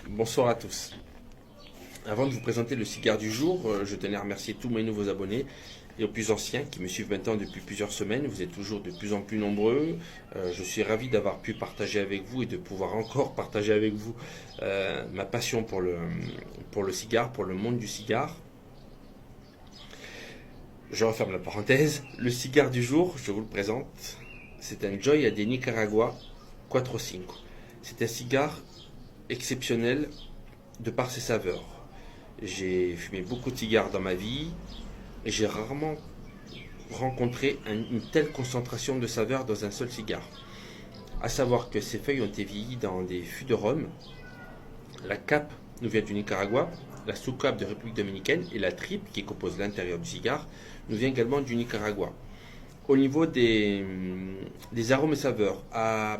Bonsoir à tous. Avant de vous présenter le cigare du jour, je tenais à remercier tous mes nouveaux abonnés et aux plus anciens qui me suivent maintenant depuis plusieurs semaines. Vous êtes toujours de plus en plus nombreux. Je suis ravi d'avoir pu partager avec vous et de pouvoir encore partager avec vous ma passion pour le cigare, pour le monde du cigare. Je referme la parenthèse. Le cigare du jour, je vous le présente. C'est un Joya de Nicaragua Cuatro Cinco. C'est un cigare exceptionnel de par ses saveurs. J'ai fumé beaucoup de cigares dans ma vie et j'ai rarement rencontré une telle concentration de saveurs dans un seul cigare. À savoir que ces feuilles ont été vieillies dans des fûts de rhum. La cape nous vient du Nicaragua, la sous-cape de République dominicaine et la tripe qui compose l'intérieur du cigare nous vient également du Nicaragua. Au niveau des arômes et saveurs, à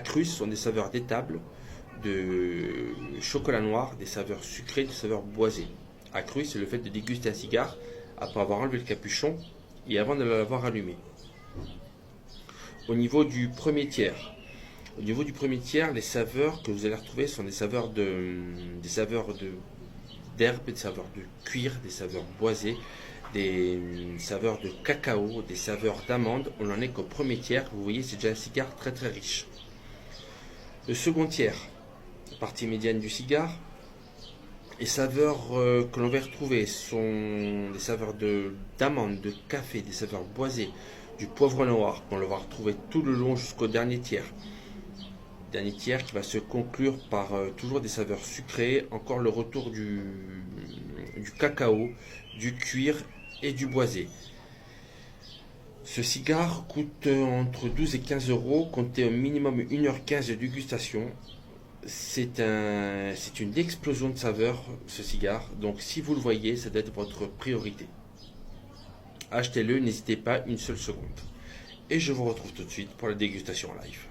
cru, ce sont des saveurs d'étable, de chocolat noir, des saveurs sucrées, des saveurs boisées. À cru, c'est le fait de déguster un cigare après avoir enlevé le capuchon et avant de l'avoir allumé. Au niveau du premier tiers, les saveurs que vous allez retrouver sont des saveurs d'herbe, des saveurs de cuir, des saveurs boisées, des saveurs de cacao, des saveurs d'amande. On n'en est qu'au premier tiers. Vous voyez, c'est déjà un cigare très très riche. Le second tiers, la partie médiane du cigare, les saveurs que l'on va retrouver sont des saveurs d'amande, de café, des saveurs boisées, du poivre noir qu'on va retrouver tout le long jusqu'au dernier tiers. Dernier tiers qui va se conclure par toujours des saveurs sucrées, encore le retour du cacao, du cuir et du boisé. Ce cigare coûte entre 12 et 15 euros, comptez au minimum 1h15 de dégustation. C'est une explosion de saveurs, ce cigare. Donc si vous le voyez, ça doit être votre priorité. Achetez-le, n'hésitez pas une seule seconde. Et je vous retrouve tout de suite pour la dégustation en live.